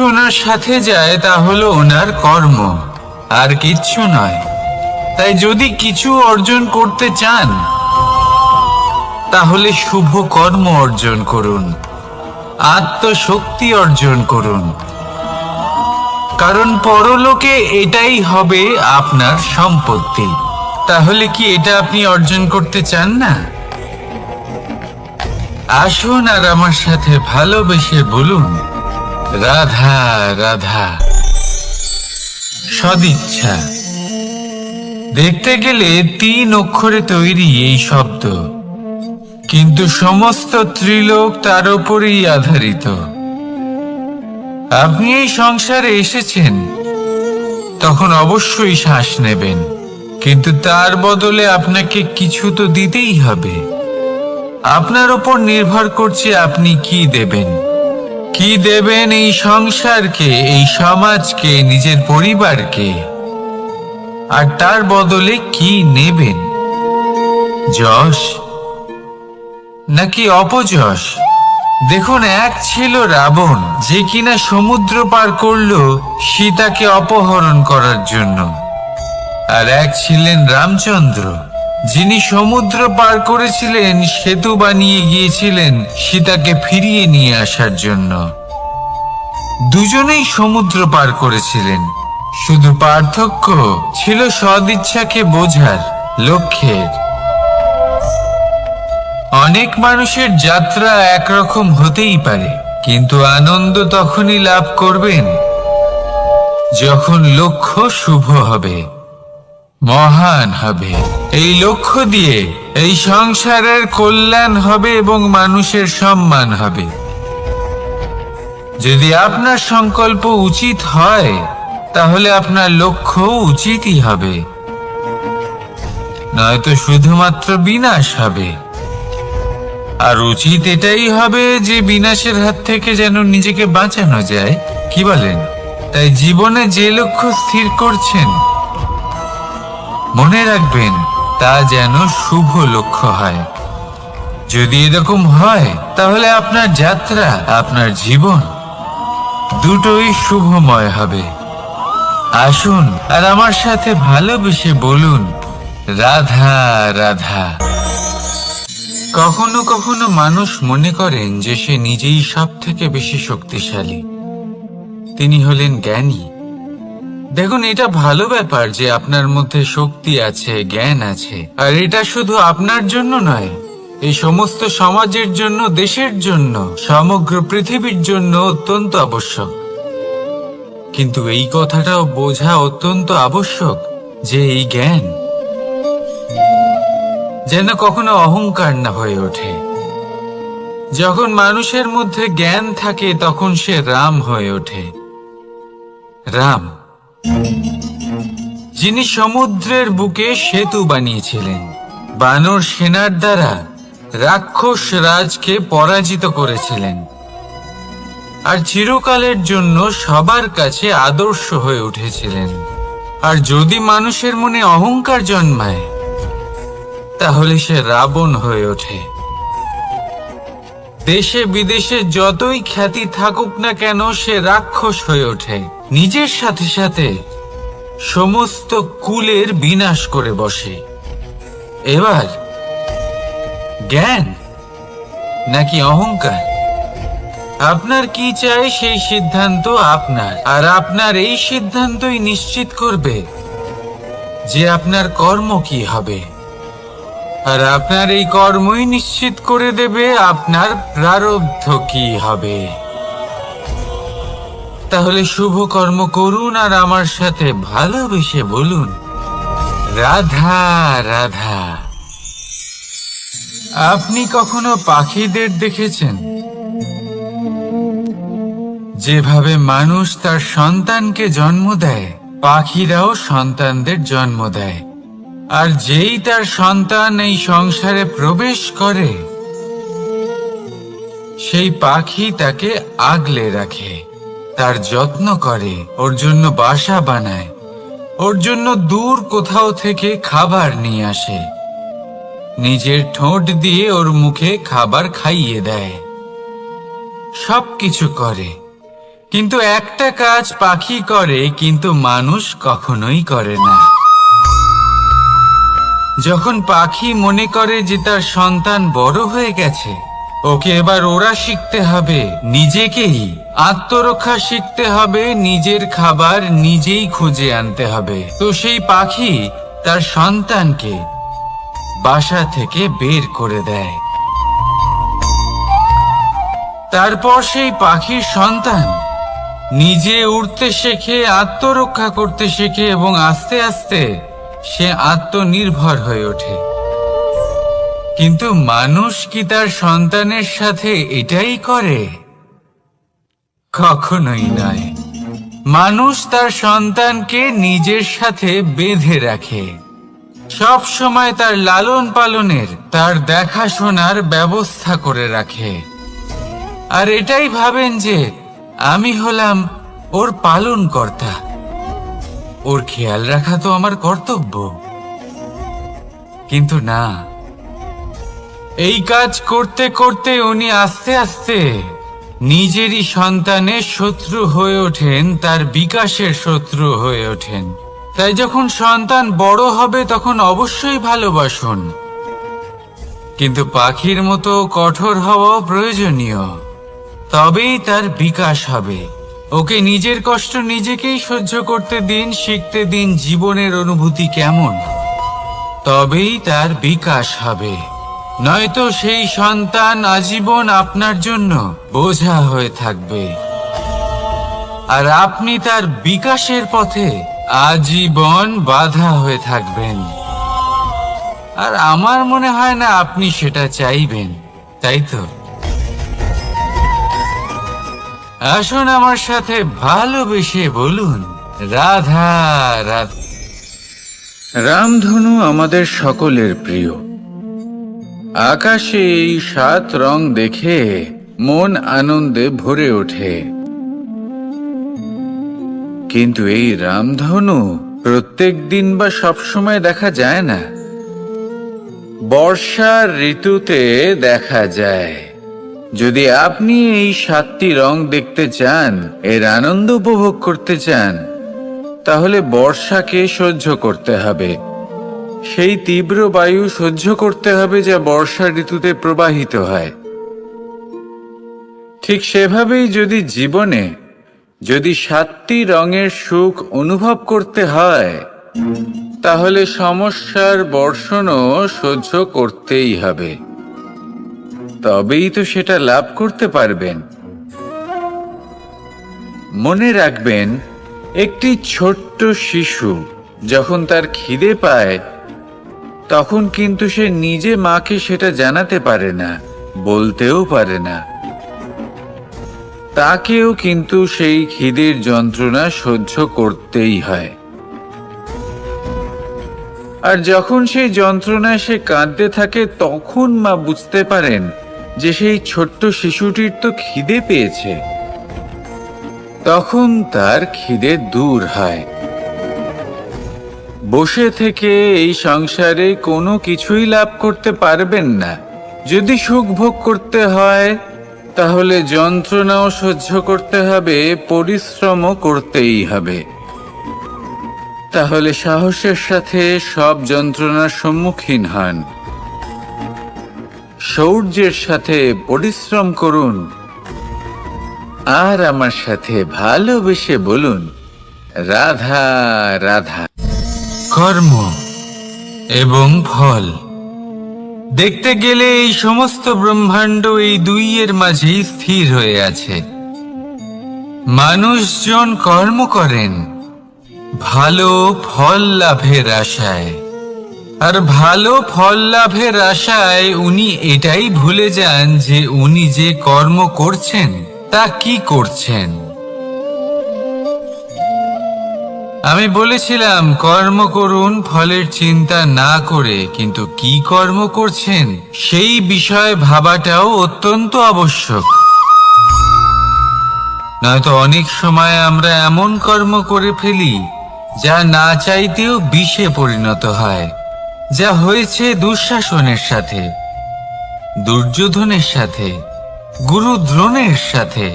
ওনার সাথে যায় তা হলো ওনার কর্ম, আর কিচ্ছু নয়। তাই যদি কিছু অর্জন করতে চান তাহলে শুভ কর্ম অর্জন করুন, আত্মশক্তি অর্জন করুন, কারণ পরলোকে এটাই হবে আপনার সম্পত্তি। তাহলে কি এটা আপনি অর্জন করতে চান না? আসুন আর আমার সাথে ভালোবেসে বলুন, রাধা রাধা। সদিচ্ছা। দেখতে গেলে 3 অক্ষরে তৈরি এই শব্দ, কিন্তু সমস্ত ত্রিলোক তার উপরেই আধারিত। আপনি এই সংসারে এসেছেন, তখন অবশ্যই শ্বাস নেবেন, কিন্তু তার বদলে আপনাকে কিছু তো দিতেই হবে। আপনার উপর নির্ভর করছে আপনি কি দেবেন। কি দেবেন এই সংসারকে, এই সমাজকে, নিজের পরিবারকে, আর তার বদলে কি নেবেন? যশ নাকি অপযশ? দেখুন, এক ছিল রাবণ, যে কিনা সমুদ্র পার করলো সীতাকে অপহরণ করার জন্য, আর এক ছিলেন রামচন্দ্র, যিনি সমুদ্র পার করেছিলেন, সেতু বানিয়ে গিয়েছিলেন সীতাকে ফিরিয়ে নিয়ে আসার জন্য। দুজনেই সমুদ্র পার করেছিলেন, শুধু পার্থক্য ছিল সদিচ্ছাকে বোঝার, লক্ষ্যের। অনেক মানুষের যাত্রা একরকম হতেই পারে, কিন্তু আনন্দ তখনই লাভ করবেন যখন লক্ষ্য শুভ হবে, মহান হবে। এই লক্ষ্য দিয়ে এই সংসারের কল্যাণ হবে এবং মানুষের সম্মান হবে। যদি আপনার সংকল্প উচিত হয়, তাহলে আপনার লক্ষ্য উচিতই হবে, নয়তো শুধুমাত্র বিনাশ হবে। আর উচিত এটাই হবে যে বিনাশের হাত থেকে যেন নিজেকে বাঁচানো যায়, কি বলেন? তাই জীবনে যে লক্ষ্য স্থির করছেন, মনে রাখবেন তা যেন শুভ লক্ষ্য হয়। যদি এরকম হয়, তাহলে আপনার যাত্রা, আপনার জীবন দুটোই শুভময় হবে। আসুন আর আমার সাথে ভালোবেসে বলুন, রাধা রাধা। কখনো কখনো মানুষ মনে করেন যে সে নিজেই সব থেকে বেশি শক্তিশালী, তিনি হলেন জ্ঞানী। দেখুন, এটা ভালো ব্যাপার যে আপনার মধ্যে শক্তি আছে, জ্ঞান আছে, আর এটা শুধু আপনার জন্য নয়, এই সমস্ত সমাজের জন্য, দেশের জন্য, সমগ্র পৃথিবীর জন্য অত্যন্ত আবশ্যক। কিন্তু এই কথাটাও বোঝা অত্যন্ত আবশ্যক যে এই জ্ঞান যেন কখনো অহংকার না হয়ে ওঠে। যখন মানুষের মধ্যে জ্ঞান থাকে, তখন সে রাম হয়ে ওঠে। রাম, যিনি সমুদ্রের বুকে সেতু বানিয়েছিলেন, বানর সেনার দ্বারা রাক্ষস রাজকে পরাজিত করেছিলেন, আর চিরকালের জন্য সবার কাছে আদর্শ হয়ে উঠেছিলেন। আর যদি মানুষের মনে অহংকার জন্মায়, তাহলে সে রাবণ হয়ে ওঠে। দেশে বিদেশে যতই খ্যাতি থাকুক না কেন, সে রাক্ষস হয়ে ওঠে, নিজের সাথে সাথে সমস্ত কুলের বিনাশ করে বসে। এবার জ্ঞান নাকি অহংকার? আপনার কি চাই সেই সিদ্ধান্ত আপনার, আর আপনার এই সিদ্ধান্তই নিশ্চিত করবে যে আপনার কর্ম কি হবে, আর আপনার এই কর্মই নিশ্চিত করে দেবে আপনার প্রারব্ধ কি হবে। তাহলে শুভ কর্ম করুন আর আমার সাথে ভালোবেসে বলুন, রাধা রাধা। আপনি কখনো পাখিদের দেখেছেন? যেভাবে মানুষ তার সন্তানকে জন্ম দেয়, পাখিরাও সন্তানদের জন্ম দেয়। আর যেই তার সন্তান এই সংসারে প্রবেশ করে, সেই পাখি তাকে আগলে রাখে, তার যত্ন করে, ওর জন্য বাসা বানায়, ওর জন্য দূর কোথাও থেকে খাবার নিয়ে আসে, নিজের ঠোঁট দিয়ে ওর মুখে খাবার খাইয়ে দেয়, সবকিছু করে। কিন্তু একটা কাজ পাখি করে, কিন্তু মানুষ কখনোই করে না। যখন পাখি মনে করে যে তার সন্তান বড় হয়ে গেছে, ওকে এবার ওরা শিখতে হবে নিজেকেই আত্মরক্ষা শিখতে হবে, নিজের খাবার নিজেই খুঁজে আনতে হবে, তো সেই পাখি তার সন্তানকে বাসা থেকে বের করে দেয়। তারপর সেই পাখির সন্তান নিজে উড়তে শেখে, আত্মরক্ষা করতে শেখে এবং আস্তে আস্তে সে আত্মনির্ভর হয়ে ওঠে। কিন্তু মানুষ কি তার সন্তানের সাথে এটাই করে? কখনোই নয়। মানুষ তার সন্তানকে নিজের সাথে বেঁধে রাখে, সব সময় তার লালন পালনের, তার দেখাশোনার ব্যবস্থা করে রাখে, আর এটাই ভাবেন যে আমি হলাম ওর পালনকর্তা, ওর খেয়াল রাখা তো আমার কর্তব্য। কিন্তু না, এই কাজ করতে করতে উনি আস্তে আস্তে নিজেরই সন্তানের শত্রু হয়ে ওঠেন, তার বিকাশের শত্রু হয়ে ওঠেন। তাই যখন সন্তান বড় হবে তখন অবশ্যই ভালোবাসুন, কিন্তু পাখির মতো কঠোর হওয়াও প্রয়োজনীয়। তবেই তার বিকাশ হবে। ওকে নিজের কষ্ট নিজেকেই সহ্য করতে দিন, শিখতে দিন জীবনের অনুভূতি কেমন, তবেই তার বিকাশ হবে। নয়তো সেই সন্তান আজীবন আপনার জন্য বোঝা হয়ে থাকবে, আর আপনি তার বিকাশের পথে আজীবন বাধা হয়ে থাকবেন। আর আমার মনে হয় না আপনি সেটা চাইবেন, তাই তো? আসুন আমার সাথে ভালোবেসে বলুন রাধা রাধা। রামধনু আমাদের সকলের প্রিয়। আকাশে এই 7 রং দেখে মন আনন্দে ভরে ওঠে। কিন্তু এই রামধনু প্রত্যেক দিন বা সবসময় দেখা যায় না। বর্ষার ঋতুতে দেখা যায়। যদি আপনি এই 7টি রং দেখতে চান, এর আনন্দ উপভোগ করতে চান, তাহলে বর্ষাকে সহ্য করতে হবে। সেই তীব্র বায়ু সহ্য করতে হবে যা বর্ষা ঋতুতে প্রবাহিত হয়। ঠিক সেভাবেই যদি জীবনে 7টি রঙের সুখ অনুভব করতে হয়, তাহলে সমস্যার বর্ষণও সহ্য করতেই হবে। তবেই তো সেটা লাভ করতে পারবেন। মনে রাখবেন, একটি ছোট্ট শিশু যখন তার খিদে পায়, তখন কিন্তু সে নিজে মাকে সেটা জানাতে পারে না, বলতেও পারে না। তাকেও কিন্তু সেই খিদের যন্ত্রণা সহ্য করতেই হয়। আর যখন সেই যন্ত্রণায় সে কাঁদতে থাকে, তখন মা বুঝতে পারেন যে সেই ছোট্ট শিশুটির তো খিদে পেয়েছে। তখন তার খিদে দূর হয়। বসে থেকে এই সংসারে কোনো কিছুই লাভ করতে পারবেন না। যদি সুখ ভোগ করতে হয়, তাহলে যন্ত্রণাও সহ্য করতে হবে, পরিশ্রমও করতেই হবে। তাহলে সাহসের সাথে সব যন্ত্রণার সম্মুখীন হন, শৌর্যের সাথে পরিশ্রম করুন, আর আমার সাথে ভালোবেসে বলুন রাধা রাধা। কর্ম এবং ফল দেখতে গেলে এই সমস্ত ব্রহ্মাণ্ড এই দুইয়ের মাঝেই স্থির হয়ে আছে। মানুষজন কর্ম করেন ভালো ফল লাভের আশায়, আর ভালো ফল লাভের আশায় উনি এটাই ভুলে যান যে উনি যে কর্ম করছেন তা কি করছেন। আমি বলেছিলাম কর্ম করুন ফলের চিন্তা না করে, কিন্তু কি কর্ম করছেন সেই বিষয়ে ভাবাটাও অত্যন্ত আবশ্যক। নয়তো অনেক সময় আমরা এমন কর্ম করে ফেলি যা না চাইতেও বিষে পরিণত হয়, যা হয়েছে দুঃশাসনের সাথে, দুর্যোধনের সাথে, গুরু দ্রোণের সাথে।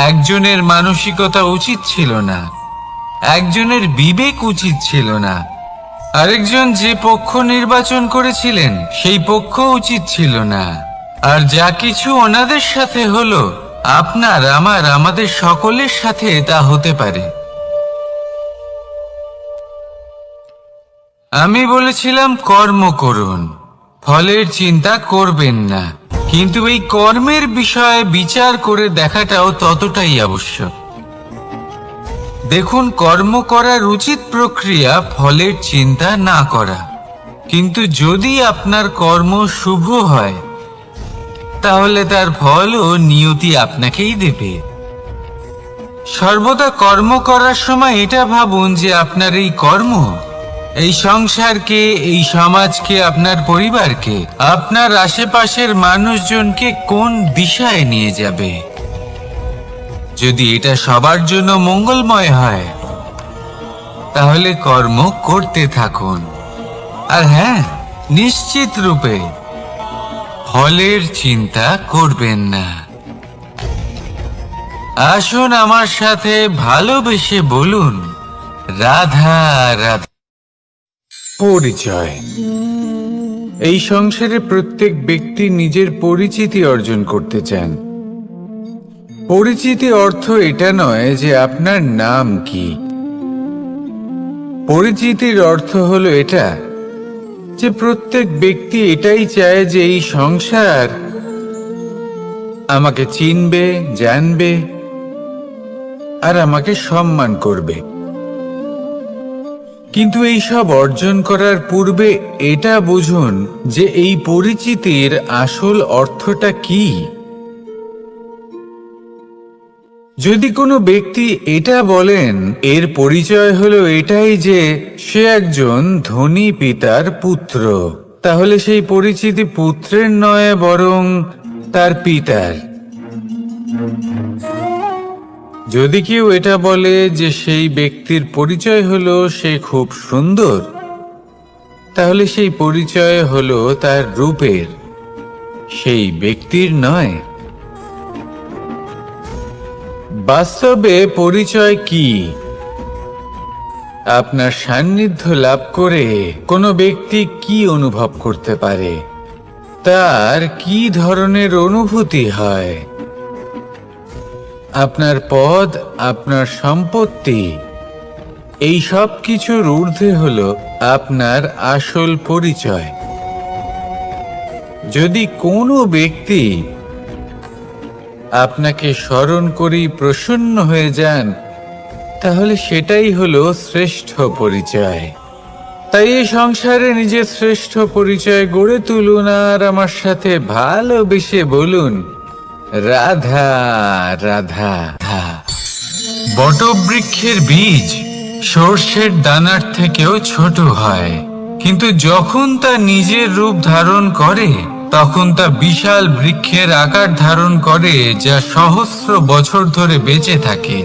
একজনের মানসিকতা উচিত ছিল না, একজনের বিবেক উচিত ছিল না, আরেকজন যে পক্ষ নির্বাচন করেছিলেন সেই পক্ষ উচিত ছিল না। আর যা কিছু ওনাদের সাথে হলো, আপনার আমাদের সকলের সাথে তা হতে পারে। আমি বলেছিলাম কর্ম করুন, ফলের চিন্তা করবেন না, কিন্তু এই কর্মের বিষয়ে বিচার করে দেখাটাও ততটাই আবশ্যক। দেখুন, কর্ম করার উচিত প্রক্রিয়া ফলের চিন্তা না করা, কিন্তু যদি আপনার কর্ম শুভ হয় তাহলে তার ফলও নিয়তি আপনাকেই দেবে। সর্বদা কর্ম করার সময় এটা ভাবুন যে আপনার এই কর্ম এই সংসারকে, এই সমাজকে, আপনার পরিবারকে, আপনার আশেপাশের মানুষজনকে কোন দিশায় নিয়ে যাবে। যদি এটা সবার জন্য মঙ্গলময় হয় তাহলে কর্ম করতে থাকুন। আর হ্যাঁ, নিশ্চিত রূপে ফলের চিন্তা করবেন না। আসুন আমার সাথে ভালোবেসে বলুন, রাধা রাধা। পরিচয়। এই সংসারে প্রত্যেক ব্যক্তি নিজের পরিচিতি অর্জন করতে চান। পরিচিতি অর্থ এটা নয় যে আপনার নাম কি। পরিচিতির অর্থ হলো এটা যে প্রত্যেক ব্যক্তি এটাই চায় যে এই সংসার আমাকে চিনবে, জানবে আর আমাকে সম্মান করবে। কিন্তু এই সব অর্জন করার পূর্বে এটা বুঝুন যে এই পরিচিতির আসল অর্থটা কি। যদি কোনো ব্যক্তি এটা বলেন এর পরিচয় হলো এটাই যে সে একজন ধনী পিতার পুত্র, তাহলে সেই পরিচিতি পুত্রের নয় বরং তার পিতার। যদি কেউ এটা বলে যে সেই ব্যক্তির পরিচয় হলো সে খুব সুন্দর, তাহলে সেই পরিচয় হলো তার রূপের, সেই ব্যক্তির নয়। বাস্তবে পরিচয় কি? আপনার সান্নিধ্য লাভ করে কোনো ব্যক্তি কি অনুভব করতে পারে, তার কি ধরনের অনুভূতি হয়। আপনার পদ, আপনার সম্পত্তি, এই সব কিছুর ঊর্ধ্বে হলো আপনার আসল পরিচয়। যদি কোনো ব্যক্তি আপনাকে স্মরণ করেই প্রসন্ন হয়ে যান, তাহলে সেটাই হলো শ্রেষ্ঠ পরিচয়। তাই এই সংসারে নিজের শ্রেষ্ঠ পরিচয় গড়ে তুলুন আর আমার সাথে ভালোবেসে বলুন, রাধা রাধা। বটবৃক্ষের বীজ সর্ষের দানার থেকেও ছোট হয়, কিন্তু যখন তা নিজের রূপ ধারণ করে তখন তা বিশাল বৃক্ষের আকার ধারণ করে, যা সহস্র বছর ধরে বেঁচে থাকে,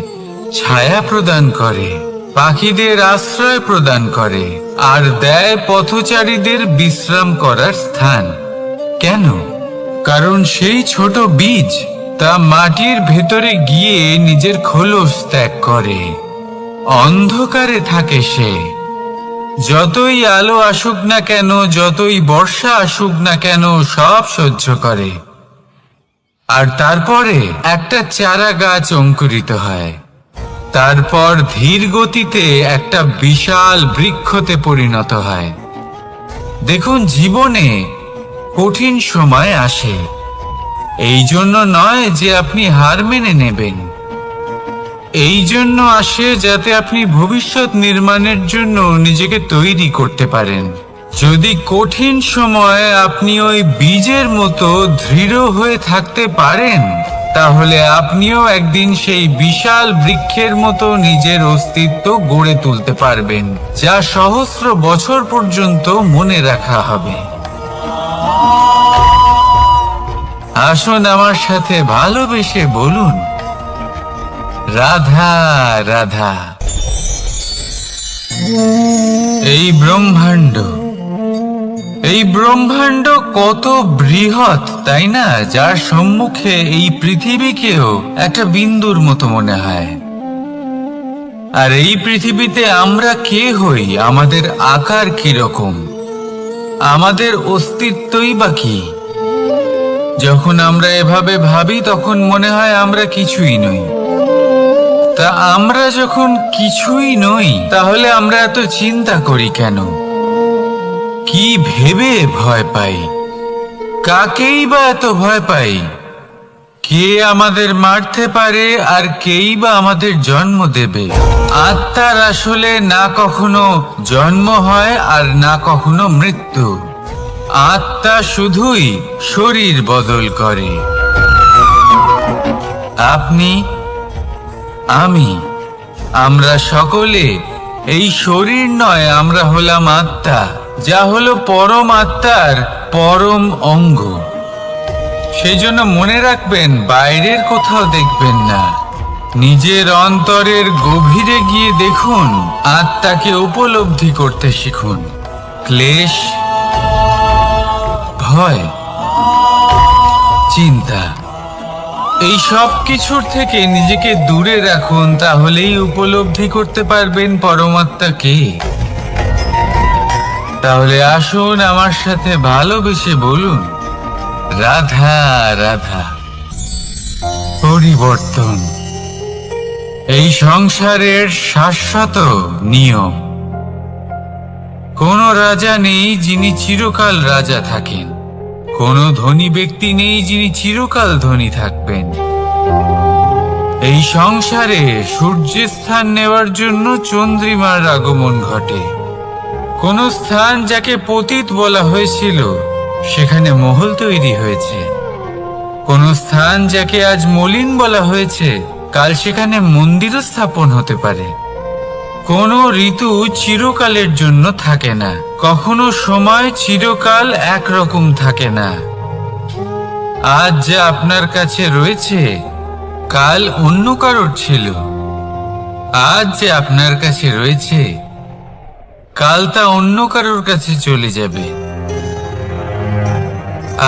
ছায়া প্রদান করে, পাখিদের আশ্রয় প্রদান করে আর দেয় পথচারীদের বিশ্রাম করার স্থান। কেন? কারণ সেই ছোট বীজ তা মাটির ভেতরে গিয়ে নিজের খোলস ত্যাগ করে। অন্ধকারে থাকে সে, যতই আলো আসুক না কেন, যতই বর্ষা আসুক না কেন, সব সহ্য করে। আর তারপরে একটা চারা গাছ অঙ্কুরিত হয়, তারপর ধীর গতিতে একটা বিশাল বৃক্ষতে পরিণত হয়। দেখুন, জীবনে কঠিন সময় আসে, এই জন্য নয় যে আপনি হার মেনে নেবেন, এই জন্য আসে যাতে আপনি ভবিষ্যৎ নির্মাণের জন্য নিজেকে তৈরি করতে পারেন। যদি কঠিন সময়ে আপনি ওই বীজের মতো দৃঢ় হয়ে থাকতে পারেন, তাহলে আপনিও একদিন সেই বিশাল বৃক্ষের মতো নিজের অস্তিত্ব গড়ে তুলতে পারবেন, যা সহস্র বছর পর্যন্ত মনে রাখা হবে। আসুন আমার সাথে ভালোবেসে বলুন, রাধা রাধা। এই ব্রহ্মাণ্ড, এই ব্রহ্মাণ্ড কত বৃহৎ, তাই না? যার সম্মুখে এই পৃথিবীকেও একটা বিন্দুর মতো মনে হয়। আর এই পৃথিবীতে আমরা কে হই, আমাদের আকার কিরকম, আমাদের অস্তিত্বই বা কি? যখন আমরা এভাবে ভাবি তখন মনে হয় আমরা কিছুই নই। তা আমরা যখন কিছুই নই, তাহলে আমরা এত চিন্তা করি কেন? কি ভেবে ভয় পাই? কাকেই বা এত ভয় পাই? কে আমাদের মারতে পারে আর কেই বা আমাদের জন্ম দেবে? আত্মার আসলে না কখনো জন্ম হয় আর না কখনো মৃত্যু। আত্মা শুধুই শরীর বদল করে। আপনি, আমি, আমরা সকলে এই শরীর নয়, আমরা হলাম আত্মা, যা হলো পরম আত্মার পরম অঙ্গ। সেই জন্য মনে রাখবেন, বাইরের কোথাও দেখবেন না, নিজের অন্তরের গভীরে গিয়ে দেখুন, আত্মাকে উপলব্ধি করতে শিখুন। ক্লেশ, ভয়, চিন্তা, এই সব কিছুর থেকে নিজেকে দূরে রাখুন, তাহলেই উপলব্ধি করতে পারবেন পরমাত্মাকে। তাহলে আসুন আমার সাথে ভালোবেসে বলুন, রাধা রাধা। পরিবর্তন এই সংসারের শাশ্বত নিয়ম। কোন রাজা নেই যিনি চিরকাল রাজা থাকেন, কোন ধনী ব্যক্তি নেই যিনি চিরকাল ধনী থাকবেন। এই সংসারে সূর্যের স্থান নেওয়ার জন্য চন্দ্রিমার আগমন ঘটে। কোন স্থান যাকে পতিত বলা হয়েছিল, সেখানে মহল তৈরি হয়েছে। কোন স্থান যাকে আজ মলিন বলা হয়েছে, কাল সেখানে মন্দিরও স্থাপন হতে পারে। কোন ঋতু চিরকালের জন্য থাকে না, কখনো সময় চিরকাল একরকম থাকে না। আজ যা আপনার কাছে রয়েছে, কাল অন্য কারোর ছিল। আজ যে আপনার কাছে রয়েছে, কাল তা অন্য কারোর কাছে চলে যাবে।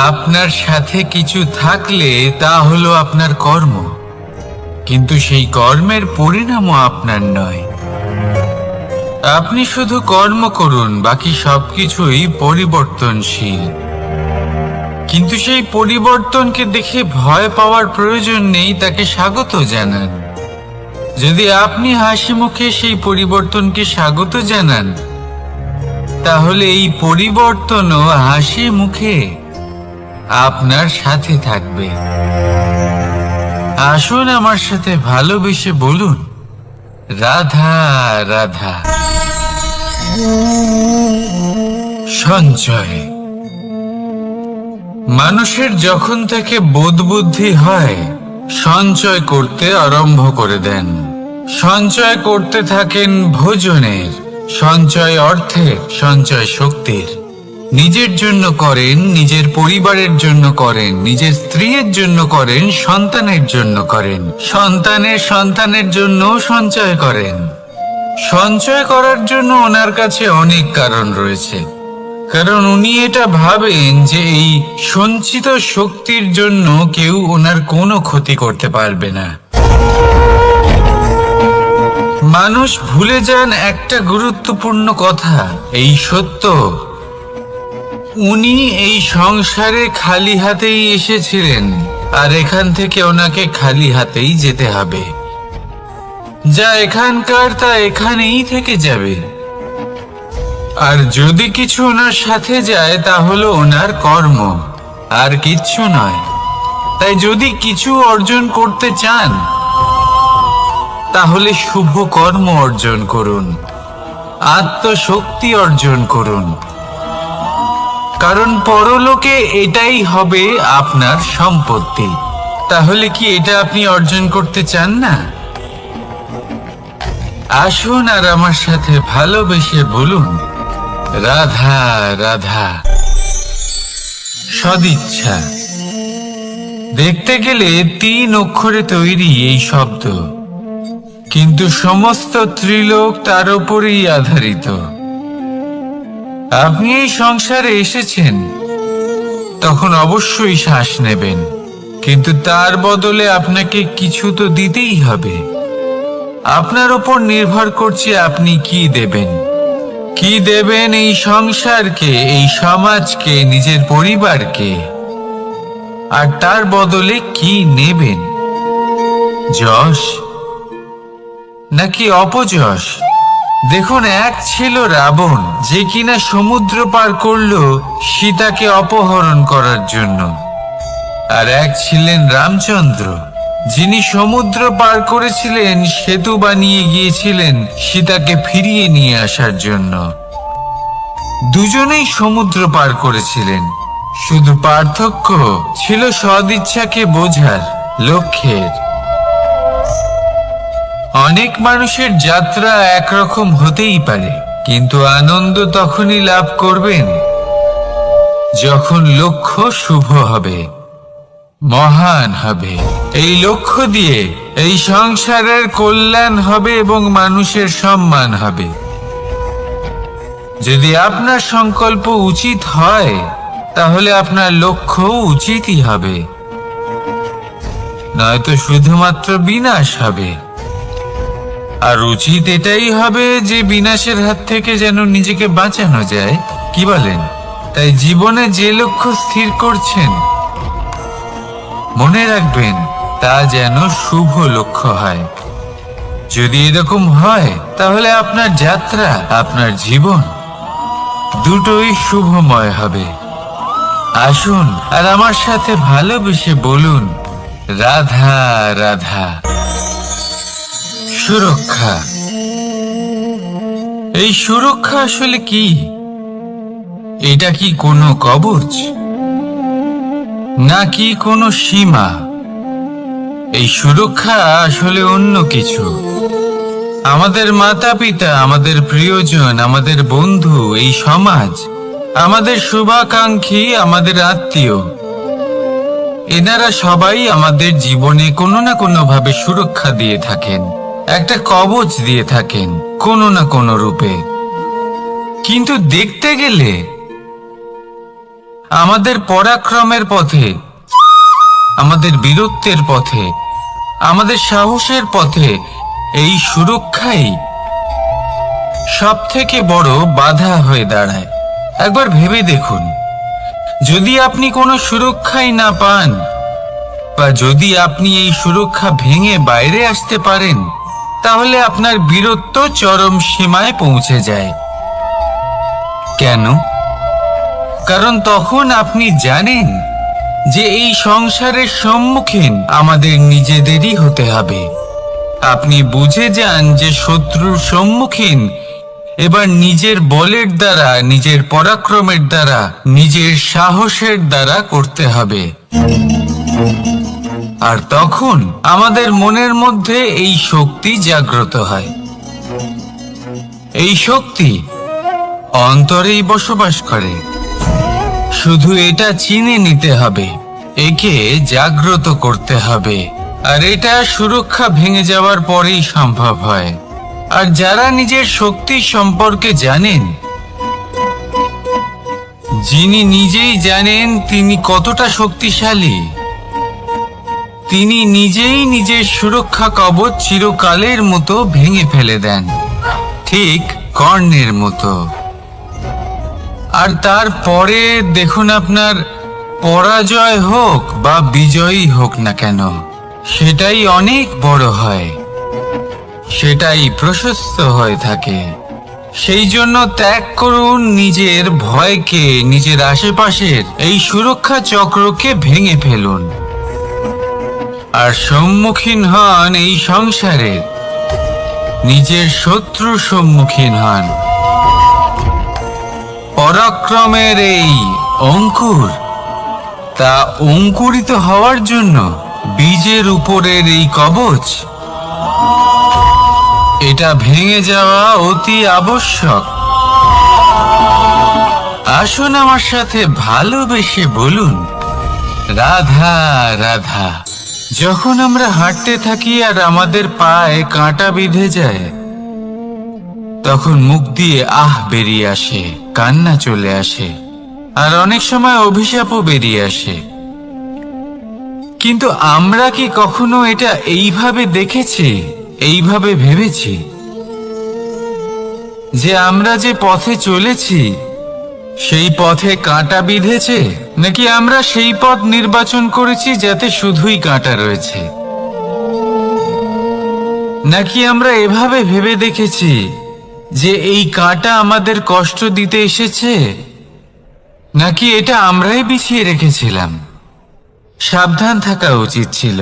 আপনার সাথে কিছু থাকলে তা হলো আপনার কর্ম, কিন্তু সেই কর্মের পরিণামও আপনার নয়। আপনি শুধু কর্ম করুন, বাকি সবকিছুই পরিবর্তনশীল। কিন্তু সেই পরিবর্তনকে দেখে ভয় পাওয়ার প্রয়োজন নেই, তাকে স্বাগত জানান। যদি আপনি হাসি মুখে সেই পরিবর্তনকে স্বাগত জানান, তাহলে এই পরিবর্তনও হাসি মুখে আপনার সাথে থাকবে। আসুন আমার সাথে ভালোবেসে বলুন, রাধা রাধা। সঞ্চয় মানুষের যখন থেকে বোধ বুদ্ধি হয়, সঞ্চয় করতে আরম্ভ করে দেন। সঞ্চয় করতে থাকেন ভোজনের, সঞ্চয় অর্থের, সঞ্চয় শক্তির। নিজের জন্য করেন, নিজের পরিবারের জন্য করেন, নিজের স্ত্রীর জন্য করেন, সন্তানের জন্য করেন, সন্তানের সন্তানের জন্য সঞ্চয় করেন। সঞ্চয় করার জন্য ওনার কাছে অনেক কারণ রয়েছে, কারণ উনি এটা ভাবেন যে এই সঞ্চিত শক্তির জন্য কেউ ওনার কোনো ক্ষতি করতে পারবে না। মানুষ ভুলে যান একটা গুরুত্বপূর্ণ কথা, এই সত্য, উনি এই সংসারে খালি হাতেই এসেছিলেন, আর এখান থেকে ওনাকে খালি হাতেই যেতে হবে। যা এখানকার তা এখানেই থেকে যাবে। আর যদি কিছু ওনার সাথে যায়, তা হলো ওনার কর্ম, আর কিচ্ছু নয়। তাই যদি কিছু অর্জন করতে চান, তাহলে শুভ কর্ম অর্জন করুন, আত্মশক্তি অর্জন করুন, কারণ পরলোকে এটাই হবে আপনার সম্পত্তি। তাহলে কি এটা আপনি অর্জন করতে চান না? আসুন আর আমার সাথে ভালোবেসে বলুন, রাধা রাধা। সদিচ্ছা দেখতে গেলে 3 অক্ষরে তৈরি এই শব্দ, কিন্তু সমস্ত ত্রিলোক তার উপরেই আধারিত। আপনি এই সংসারে এসেছেন, তখন অবশ্যই শ্বাস নেবেন, কিন্তু তার বদলে আপনাকে কিছু তো দিতেই হবে। আপনার উপর নির্ভর করছে আপনি কি দেবেন। কি দেবেন এই সংসারকে, এই সমাজকে, নিজের পরিবারকে, আর তার বদলে কি নেবেন? যশ নাকি অপযশ? দেখুন, এক ছিল রাবণ, যে কিনা সমুদ্র পার করলো সীতাকে অপহরণ করার জন্য, আর এক ছিলেন রামচন্দ্র, যিনি সমুদ্র পার করেছিলেন, সেতু বানিয়ে গিয়েছিলেন সীতাকে ফিরিয়ে নিয়ে আসার জন্য। দুজনেই সমুদ্র পার করেছিলেন, শুধু পার্থক্য ছিল সদিচ্ছাকে বোঝার লক্ষ্যের। অনেক মানুষের যাত্রা একরকম হতেই পারে, কিন্তু আনন্দ তখনই লাভ করবেন যখন লক্ষ্য শুভ হবে, মহান হবে। এই লক্ষ্য দিয়ে এই সংসারের কল্যাণ হবে এবং মানুষের সম্মান হবে। যদি আপনার সংকল্প উচিত হয়, তাহলে আপনার লক্ষ্য উচিতই হবে, নয়তো শুধুমাত্র বিনাশ হবে। আর উচিত এটাই হবে যে বিনাশের হাত থেকে যেন নিজেকে বাঁচানো যায়, কি বলেন? তাই জীবনে যে লক্ষ্য স্থির করছেন, মনে রাখবেন তা যেন শুভ লক্ষ্য হয়। যদি এরকম হয়, তাহলে আপনার যাত্রা, আপনার জীবন দুটোই শুভময় হবে। আসুন আর আমার সাথে ভালোবেসে বলুন, রাধা রাধা। সুরক্ষা। এই সুরক্ষা আসলে কি? এটা কি কোনো কবচ নাকি কোনো সীমা? এই সুরক্ষা আসলে অন্য কিছু। আমাদের মাতা পিতা, আমাদের প্রিয়জন, আমাদের বন্ধু, এই সমাজ, আমাদের শুভাকাঙ্ক্ষী, আমাদের আত্মীয়, এনারা সবাই আমাদের জীবনে কোনো না কোনো ভাবে সুরক্ষা দিয়ে থাকেন, একটা কবচ দিয়ে থাকেন কোনো না কোনো রূপে। কিন্তু দেখতে গেলে আমাদের পরাক্রমের পথে, আমাদের বীরত্বের পথে, আমাদের সাহসের পথে এই সুরক্ষাই সব থেকে বড় বাধা হয়ে দাঁড়ায়। একবার ভেবে দেখুন, যদি আপনি কোনো সুরক্ষাই না পান, বা যদি আপনি এই সুরক্ষা ভেঙে বাইরে আসতে পারেন, তাহলে আপনার বীরত্ব চরম সীমায় পৌঁছে যায়। কেন? কারণ তখন আপনি জানেন যে এই সংসারের সম্মুখীন আমাদের নিজেদেরই হতে হবে। আপনি বুঝে যান যে শত্রুর সম্মুখীন এবার নিজের বলের দ্বারা, নিজের পরাক্রমের দ্বারা, নিজের সাহসের দ্বারা করতে হবে। আর তখন আমাদের মনের মধ্যে এই শক্তি জাগ্রত হয়। এই শক্তি অন্তরেই বসবাস করে। শুধু এটা চিনে নিতে হবে, একে জাগ্রত করতে হবে। আর এটা সুরক্ষা ভেঙে যাওয়ার পরেই সম্ভব হয়। আর যারা নিজের শক্তি সম্পর্কে জানেন, যিনি নিজেই জানেন তিনি কতটা শক্তিশালী, তিনি নিজেই নিজের সুরক্ষা কবচ চিরকালের মতো ভেঙে ফেলে দেন, ঠিক কর্ণের মতো। আর তারপরে দেখুন, আপনার পরাজয় হোক বা বিজয়ী হোক না কেন, সেটাই অনেক বড় হয়, সেটাই প্রশস্ত হয়ে থাকে। সেই জন্য ত্যাগ করুন নিজের ভয়কে, নিজের আশেপাশের এই সুরক্ষা চক্রকে ভেঙে ফেলুন, আর সম্মুখীন হন এই সংসারের নিজের শত্রুর সম্মুখীন হন। পরাক্রমের এই অঙ্কুর, তা অঙ্কুরিত হওয়ার জন্য বীজের উপরের এই কবচ, এটা ভেঙে যাওয়া অতি আবশ্যক। আসুন আমার সাথে ভালোবেসে বলুন, রাধা রাধা। যখন আমরা হাঁটতে থাকি আর আমাদের পায়ে কাঁটা বিঁধে যায়, তখন মুখ দিয়ে আহ বেরিয়ে আসে। কান্না চলে আসে, আর অনেক সময় অভিশাপও বেরিয়ে আসে। কিন্তু আমরা কি কখনো এটা এইভাবে দেখেছি, এইভাবে ভেবেছি যে আমরা যে পথে চলেছি সেই পথে কাঁটা বিঁধেছে, নাকি আমরা সেই পথ নির্বাচন করেছি যাতে শুধুই কাঁটা রয়েছে? নাকি আমরা এভাবে ভেবে দেখেছি যে এই কাঁটা আমাদের কষ্ট দিতে এসেছে, নাকি এটা আমরাই বিছিয়ে রেখেছিলাম? সাবধান থাকা উচিত ছিল,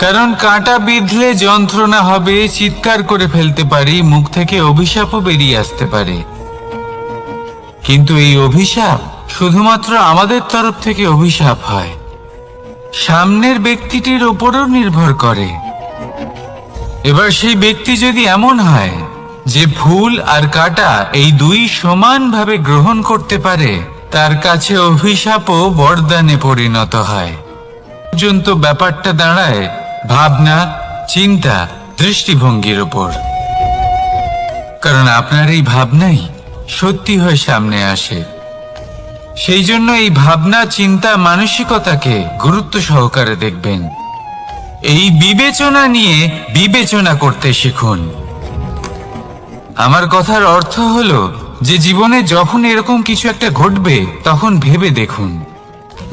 কারণ কাঁটা বিঁধলে যন্ত্রণা হবে, চিৎকার করে ফেলতে পারি, মুখ থেকে অভিশাপও বেরিয়ে আসতে পারে। কিন্তু এই অভিশাপ শুধুমাত্র আমাদের তরফ থেকে অভিশাপ হয়, সামনের ব্যক্তিটির ওপরও নির্ভর করে। এবার সেই ব্যক্তি যদি এমন হয় যে ফুল আর কাঁটা এই দুই সমানভাবে গ্রহণ করতে পারে, তার কাছে অভিশাপও বরদানে পরিণত হয়। পর্যন্ত ব্যাপারটা দাঁড়ায় ভাবনা, চিন্তা, দৃষ্টিভঙ্গির ওপর। কারণ আপনার এই ভাবনাই সত্যি হয়ে সামনে আসে। সেই জন্য এই ভাবনা, চিন্তা, মানসিকতাকে গুরুত্ব সহকারে দেখবেন। এই বিবেচনা নিয়ে বিবেচনা করতে শিখুন। আমার কথার অর্থ হলো যে জীবনে যখন এরকম কিছু একটা ঘটবে, তখন ভেবে দেখুন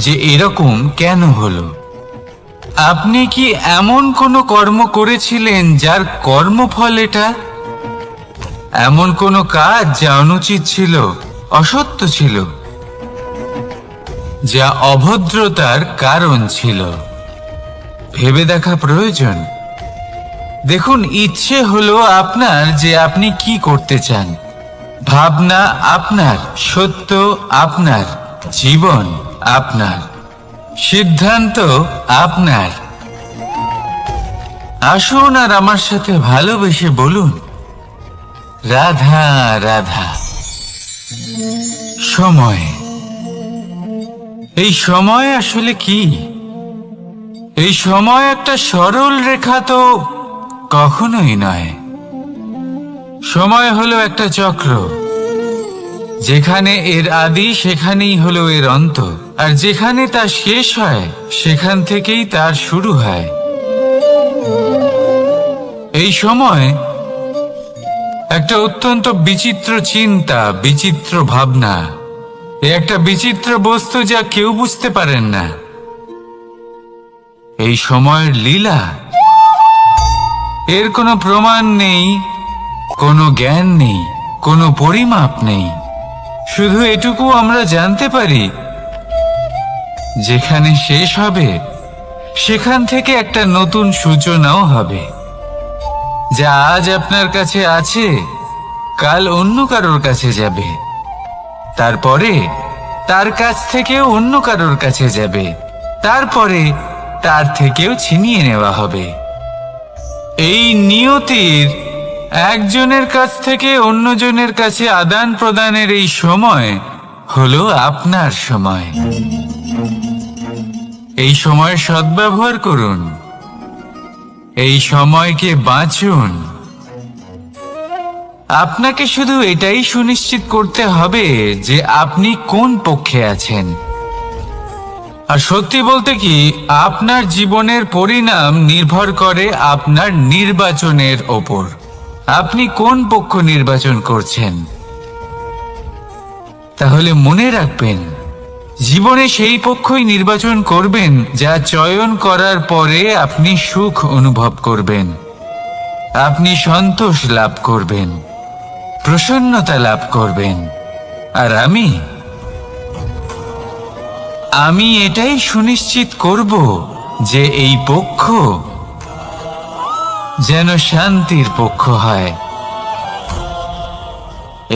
যে এরকম কেন হলো। আপনি কি এমন কোনো কর্ম করেছিলেন যার কর্মফল এটা? এমন কোনো কাজ যা অনুচিত ছিল, অসত্য ছিল, যা অভদ্রতার কারণ ছিল? ভেবে দেখা প্রয়োজন। দেখুন, ইচ্ছে হলো আপনার যে আপনি কি করতে চান, ভাবনা আপনার, সত্য আপনার, জীবন আপনার, সিদ্ধান্ত আপনার। আসুন আর আমার সাথে ভালোবেসে বলুন, রাধা রাধা। সময়। এই সময় আসলে কি? এই সময় একটা সরল রেখা তো কখনোই নয়। সময় হলো একটা চক্র, যেখানে এর আদি সেখানেই হলো এর অন্ত, আর যেখানে তা শেষ হয় সেখান থেকেই তার শুরু হয়। এই সময় একটা অত্যন্ত বিচিত্র চিন্তা, বিচিত্র ভাবনা, একটা বিচিত্র বস্তু যা কেউ বুঝতে পারেন না। এই সময়ের লীলা, এর কোনো প্রমাণ নেই, কোনো জ্ঞান নেই, কোনো পরিমাপ নেই। শুধু এটুকু আমরা জানতে পারি, যেখানে শেষ হবে সেখান থেকে একটা নতুন সূচনাও হবে। যা আজ আপনার কাছে আছে, কাল অন্য কারোর কাছে যাবে, তারপরে তার কাছ থেকেও অন্য কারোর কাছে যাবে, তারপরে তার থেকেও ছিনিয়ে নেওয়া হবে। এই নিয়তির একজনের কাছ থেকে অন্যজনের কাছে আদান প্রদানের এই সময় হলো আপনার সময়। এই সময়ের সদ্ব্যবহার করুন, এই সময়কে বাঁচুন। আপনাকে শুধু এটাই সুনিশ্চিত করতে হবে যে আপনি কোন পক্ষে আছেন। আর সত্যি বলতে কি, আপনার জীবনের পরিণাম নির্ভর করে আপনার নির্বাচনের ওপর। আপনি কোন পক্ষ নির্বাচন করছেন? তাহলে মনে রাখবেন, জীবনে সেই পক্ষই নির্বাচন করবেন যা চয়ন করার পরে আপনি সুখ অনুভব করবেন, আপনি সন্তোষ লাভ করবেন, প্রসন্নতা লাভ করবেন। আর আমি এটাই সুনিশ্চিত করব যে এই পক্ষ যেন শান্তির পক্ষ হয়,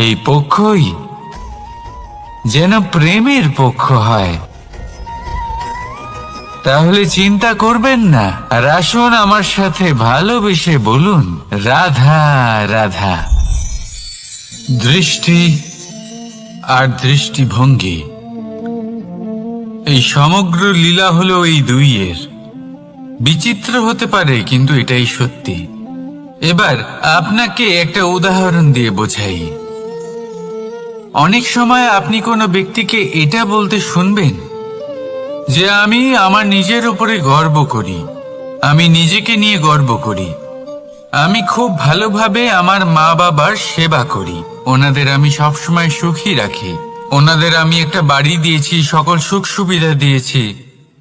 এই পক্ষই যেন প্রেমের পক্ষ হয়। তাহলে চিন্তা করবেন না, আর আসুন আমার সাথে ভালোবেসে বলুন, রাধা রাধা। দৃষ্টি আর দৃষ্টিভঙ্গি, এই সমগ্র লীলা হলো এই দুইয়ের। বিচিত্র হতে পারে, কিন্তু এটাই সত্যি। এবার আপনাকে একটা উদাহরণ দিয়ে বোঝাই। অনেক সময় আপনি কোনো ব্যক্তিকে এটা বলতে শুনবেন যে আমি আমার নিজের উপরে গর্ব করি, আমি নিজেকে নিয়ে গর্ব করি, আমি খুব ভালোভাবে আমার মা বাবার সেবা করি, ওনাদের আমি সবসময় সুখী রাখি, ওনাদের আমি একটা বাড়ি দিয়েছি, সকল সুখ সুবিধা দিয়েছি,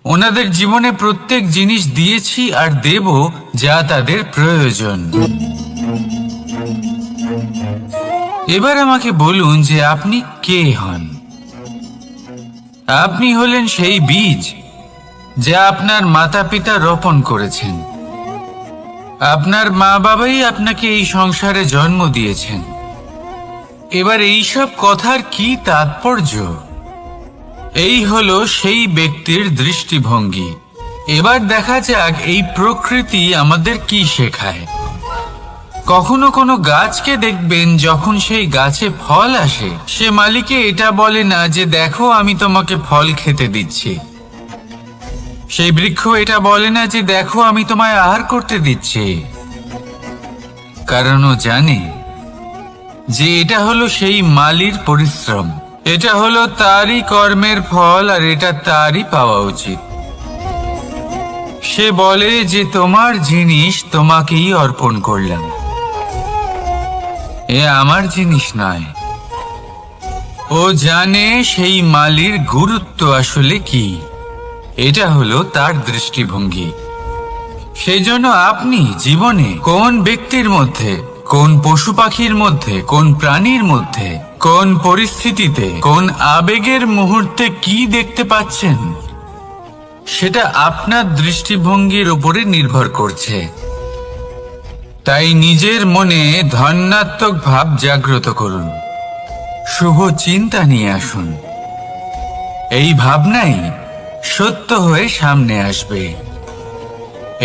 ওনাদের জীবনে প্রত্যেক জিনিস দিয়েছি আর দেব যা তাদের প্রয়োজন। এবার আমাকে বলুন যে আপনি কে হন? আপনি হলেন সেই বীজ যা আপনার মাতা পিতা রোপণ করেছেন। আপনার মা বাবাই আপনাকে এই সংসারে জন্ম দিয়েছেন। এবার এইসব কথার কি তাৎপর্য? এই হলো সেই ব্যক্তির দৃষ্টিভঙ্গি। এবার দেখা যাক এই প্রকৃতি আমাদের কি শেখায়। কখনো কোনো গাছকে দেখবেন, যখন সেই গাছে ফল আসে, সে মালিকে এটা বলে না যে দেখো আমি তোমাকে ফল খেতে দিচ্ছি। সেই বৃক্ষ এটা বলে না যে দেখো আমি তোমায় আহার করতে দিচ্ছি, কারণ ও জানে যে এটা হলো সেই মালির পরিশ্রম, এটা হলো তারই কর্মের ফল আর এটা তারই পাওয়া উচিত। সে বলে যে তোমার জিনিস তোমাকেই অর্পণ করলাম, এ আমার জিনিস নয়। ও জানে সেই মালির গুরুত্ব আসলে কি, এটা হলো তার দৃষ্টিভঙ্গি। সেই জন্য আপনি জীবনে কোন ব্যক্তির মধ্যে, কোন পশু পাখির মধ্যে, কোন প্রাণীর মধ্যে, কোন পরিস্থিতিতে, কোন আবেগের মুহূর্তে কি দেখতে পাচ্ছেন, সেটা আপনার দৃষ্টিভঙ্গির উপরে নির্ভর করছে। তাই নিজের মনে ধনাত্মক ভাব জাগ্রত করুন, শুভ চিন্তা নিয়ে আসুন। এই ভাবনাই সত্য হয়ে সামনে আসবে।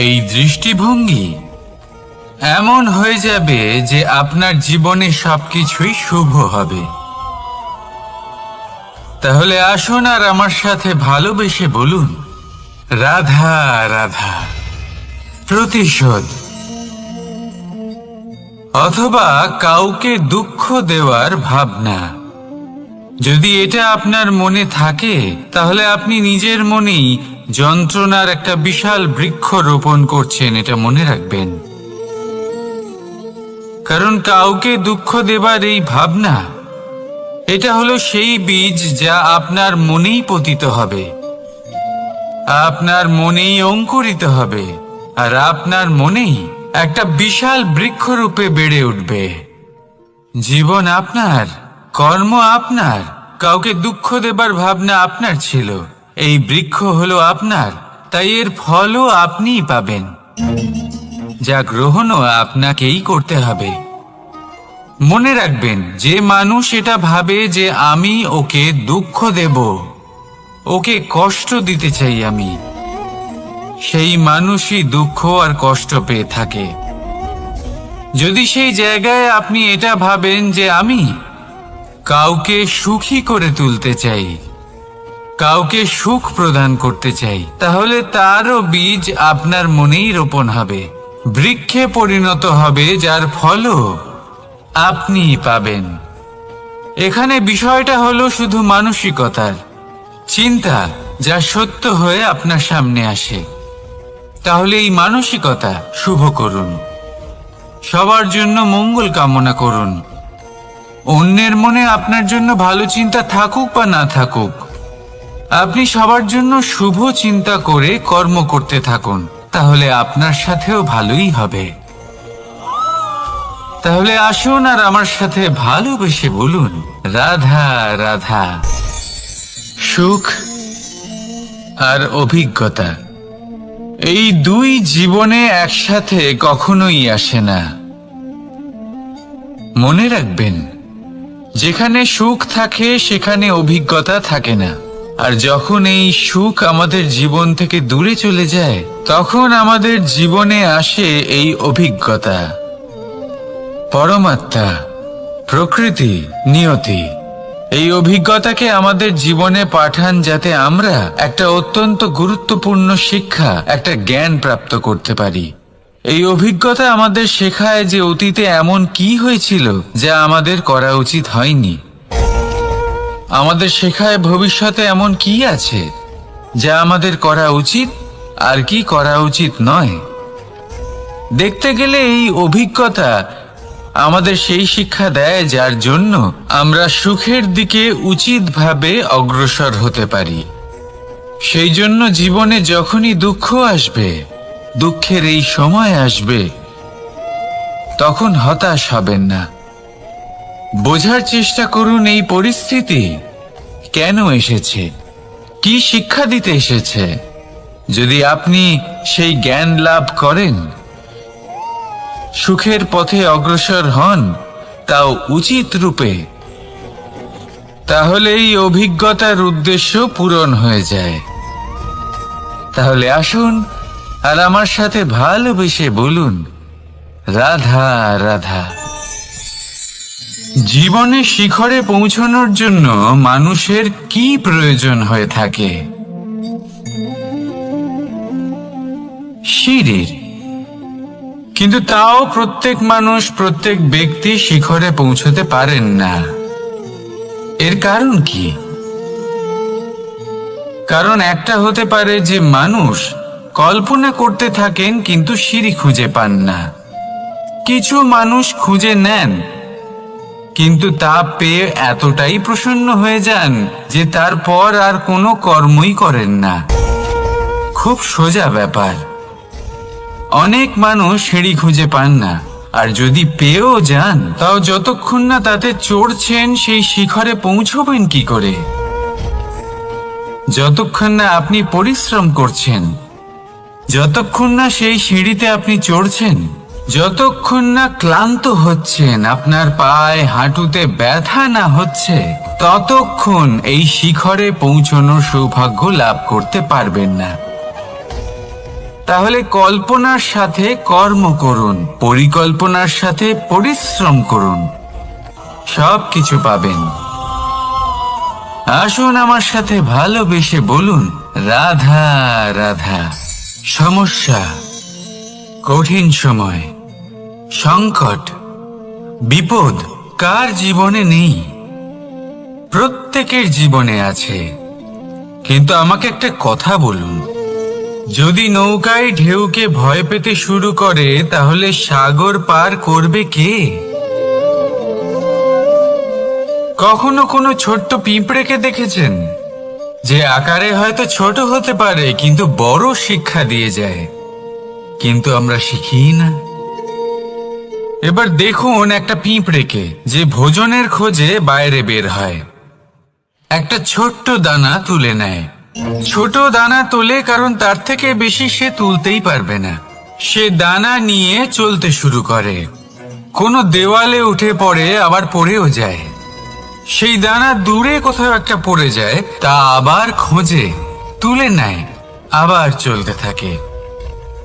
এই দৃষ্টিভঙ্গি এমন হয়ে যাবে যে আপনার জীবনে সবকিছুই শুভ হবে। তাহলে আসুন আর আমার সাথে ভালোবেসে বলুন, রাধা রাধা। প্রতিশোধ অথবা কাউকে দুঃখ দেওয়ার ভাবনা, যদি এটা আপনার মনে থাকে, তাহলে আপনি নিজের মনেই যন্ত্রণার একটা বিশাল বৃক্ষ রোপণ করছেন, এটা মনে রাখবেন। কারণ কাউকে দুঃখ দেবার এই ভাবনা, এটা হলো সেই বীজ যা আপনার মনেই পতিত হবে, আপনার মনেই অঙ্কুরিত হবে, আর আপনার মনেই একটা বিশাল বৃক্ষরূপে বেড়ে উঠবে। জীবন আপনার, কর্ম আপনার, কাউকে দুঃখ দেবার ভাবনা আপনার ছিল, এই বৃক্ষ হলো আপনার, তাই এর ফলও আপনিই পাবেন, যা গ্রহণও আপনাকেই করতে হবে। মনে রাখবেন, যে মানুষ এটা ভাবে যে আমি ওকে দুঃখ দেব, ওকে কষ্ট দিতে চাই আমি, সেই মানুষই দুঃখ আর কষ্ট পেয়ে থাকে। যদি সেই জায়গায় আপনি এটা ভাবেন যে আমি কাউকে সুখী করে তুলতে চাই, কাউকে সুখ প্রদান করতে চাই, তাহলে তারও বীজ আপনার মনেই রোপণ হবে, বৃক্ষে পরিণত হবে, যার ফলও আপনিই পাবেন। এখানে বিষয়টা হলো শুধু মানসিকতার চিন্তা, যা সত্য হয়ে আপনার সামনে আসে। তাহলে এই মানসিকতা শুভ করুন, সবার জন্য মঙ্গল কামনা করুন। অন্যের মনে আপনার জন্য ভালো চিন্তা থাকুক বা না থাকুক, আপনি সবার জন্য শুভ চিন্তা করে কর্ম করতে থাকুন, তাহলে আপনার সাথেও ভালোই হবে। তাহলে আসুন আর আমার সাথে ভালোবেসে বলুন, রাধা রাধা। সুখ আর অভিজ্ঞতা, এই দুই জীবনে একসাথে কখনোই আসে না। মনে রাখবেন, যেখানে সুখ থাকে সেখানে অভিজ্ঞতা থাকে না, আর যখন এই সুখ আমাদের জীবন থেকে দূরে চলে যায়, তখন আমাদের জীবনে আসে এই অভিজ্ঞতা। পরমাত্মা, প্রকৃতি, নিয়তি এই অভিজ্ঞতাকে আমাদের জীবনে পাঠান, যাতে আমরা একটা অত্যন্ত গুরুত্বপূর্ণ শিক্ষা, একটা জ্ঞান প্রাপ্ত করতে পারি। এই অভিজ্ঞতা আমাদের শেখায় যে অতীতে এমন কি হয়েছিল যা আমাদের করা উচিত হয়নি। আমাদের শেখায় ভবিষ্যতে এমন কি আছে যা আমাদের করা উচিত আর কি করা উচিত নয়। দেখতে গেলে এই অভিজ্ঞতা আমাদের সেই শিক্ষা দেয় যার জন্য আমরা সুখের দিকে উচিতভাবে অগ্রসর হতে পারি। সেই জন্য জীবনে যখনই দুঃখ আসবে, দুঃখের এই সময় আসবে, তখন হতাশ হবেন না। বোঝার চেষ্টা করুন এই পরিস্থিতি কেন এসেছে, কি শিক্ষা দিতে এসেছে। যদি আপনি সেই জ্ঞান লাভ করেন, সুখের পথে অগ্রসর হন, তাও উচিত রূপে, তাহলে এই অভিজ্ঞতার উদ্দেশ্য পূরণ হয়ে যায়। তাহলে আসুন আর আমার সাথে ভালোবেসে বলুন, রাধা রাধা। জীবনে শিখরে পৌঁছানোর জন্য মানুষের কি প্রয়োজন হয়ে থাকে? সিঁড়ির। কিন্তু তাও প্রত্যেক মানুষ, প্রত্যেক ব্যক্তি শিখরে পৌঁছতে পারেন না। এর কারণ কি? কারণ একটা হতে পারে যে মানুষ কল্পনা করতে থাকেন কিন্তু সিঁড়ি খুঁজে পান না। কিছু মানুষ খুঁজে নেন কিন্তু তা পেয়ে এতটাই প্রসন্ন হয়ে যান যে তারপর আর কোনো কর্মই করেন না। খুব সোজা ব্যাপার। অনেক মানুষ সিঁড়ি খুঁজে পান না, আর যদি পেয়েও যান তাও যতক্ষণ না তাতে চড়ছেন সেই শিখরে পৌঁছবেন কি করে? যতক্ষণ না আপনি পরিশ্রম করছেন, যতক্ষণ না সেই সিঁড়িতে আপনি চড়ছেন, যতক্ষণ না ক্লান্ত হচ্ছেন, আপনার পায়ে হাঁটুতে ব্যথা না হচ্ছে, ততক্ষণ এই শিখরে পৌঁছানোর সৌভাগ্য লাভ করতে পারবেন না। তাহলে কল্পনার সাথে কর্ম করুন, পরিকল্পনার সাথে পরিশ্রম করুন, সব কিছু পাবেন। আসুন আমার সাথে ভালোবেসে বলুন, রাধা রাধা। সমস্যা, কঠিন সময়, সংকট, বিপদ কার জীবনে নেই? প্রত্যেকের জীবনে আছে। কিন্তু আমাকে একটা কথা বলুন, যদি নৌকায় ঢেউকে ভয় পেতে শুরু করে তাহলে সাগর পার করবে কে? কখনো কোনো ছোট্ট পিঁপড়েকে দেখেছেন যে আকারে হয়তো ছোট হতে পারে কিন্তু বড় শিক্ষা দিয়ে যায়? কিন্তু আমরা শিখি না। এবার দেখুন একটা পিঁপড়েকে যে ভোজনের খোঁজে বাইরে বের হয়, একটা ছোট্ট দানা তুলে নেয়। ছোট দানা তোলে কারণ তার থেকে বেশি সে তুলতেই পারবে না। সে দানা নিয়ে চলতে শুরু করে, কোনো দেওয়ালে উঠে পড়ে, আবার পড়েও যায়। সেই দানা দূরে কোথাও একটা পড়ে যায়, তা আবার খোঁজে, তুলে নেয়, আবার চলতে থাকে।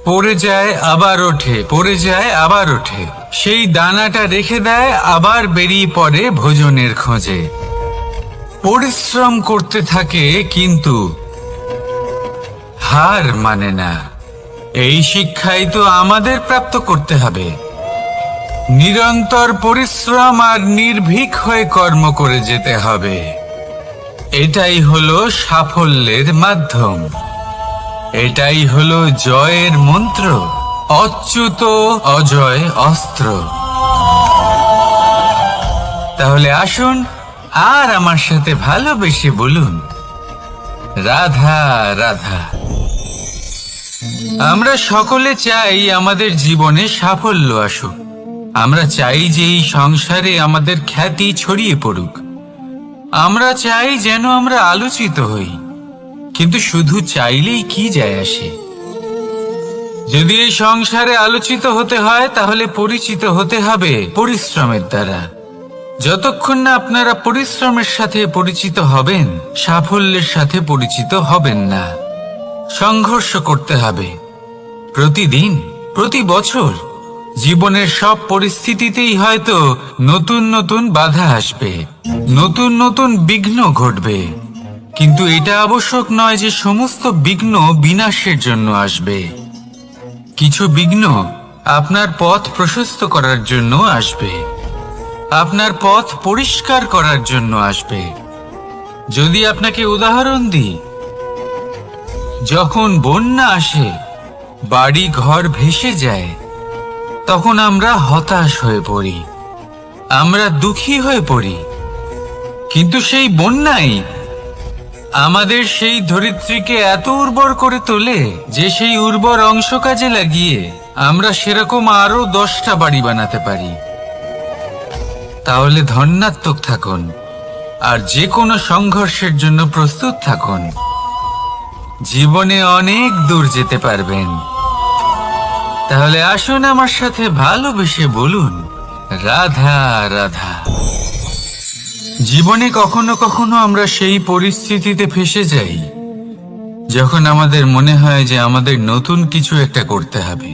পড়ে যায় আবার ওঠে, পড়ে যায় আবার ওঠে। সেই দানাটা রেখে দেয়, আবার বেরিয়ে পড়ে ভোজনের খোঁজে। পরিশ্রম করতে থাকে কিন্তু হার মানে না। এই শিক্ষাই তো আমাদের প্রাপ্ত করতে হবে। নিরন্তর পরিশ্রম আর নির্ভীক হয়ে কর্ম করে যেতে হবে। এটাই হলো সাফল্যের মাধ্যম, এটাই হলো জয়ের মন্ত্র, অচ্যুত অজয় অস্ত্র। তাহলে আসুন আর আমার সাথে ভালোবেসে বলুন, রাধা রাধা। আমরা সকলে চাই আমাদের জীবনে সাফল্য আসুক। আমরা চাই যে এই সংসারে আমাদের খ্যাতি ছড়িয়ে পড়ুক। আমরা চাই যেন আমরা আলোচিত হই। কিন্তু শুধু চাইলেই কি যায় আসে? যদি এই সংসারে আলোচিত হতে হয় তাহলে পরিচিত হতে হবে পরিশ্রমের দ্বারা। যতক্ষণ না আপনারা পরিশ্রমের সাথে পরিচিত হবেন, সাফল্যের সাথে পরিচিত হবেন না। সংঘর্ষ করতে হবে প্রতিদিন, প্রতি বছর। জীবনের সব পরিস্থিতিতেই হয়তো নতুন নতুন বাধা আসবে, নতুন নতুন বিঘ্ন ঘটবে। কিন্তু এটা আবশ্যক নয় যে সমস্ত বিঘ্ন বিনাশের জন্য আসবে। কিছু বিঘ্ন আপনার পথ প্রশস্ত করার জন্য আসবে, আপনার পথ পরিষ্কার করার জন্য আসবে। যদি আপনাকে উদাহরণ দিই, যখন বন্যা আসে, বাড়ি ঘর ভেসে যায়, তখন আমরা হতাশ হয়ে পড়ি, আমরা দুঃখী হয়ে পড়ি। কিন্তু সেই বন্যাই আমাদের সেই ধরিত্রীকে এত উর্বর করে তোলে যে সেই উর্বর অংশ কাজে লাগিয়ে আমরা সেরকম আরো 10টা বাড়ি বানাতে পারি। তাহলে ধন্যাত্মক থাকুন আর যে কোনো সংঘর্ষের জন্য প্রস্তুত থাকুন। জীবনে অনেক দূর যেতে পারবেন। তাহলে আসুন আমার সাথে ভালোবেসে বলুন, রাধা রাধা। জীবনে কখনো কখনো আমরা সেই পরিস্থিতিতে ফেসে যাই যখন আমাদের মনে হয় যে আমাদের নতুন কিছু একটা করতে হবে,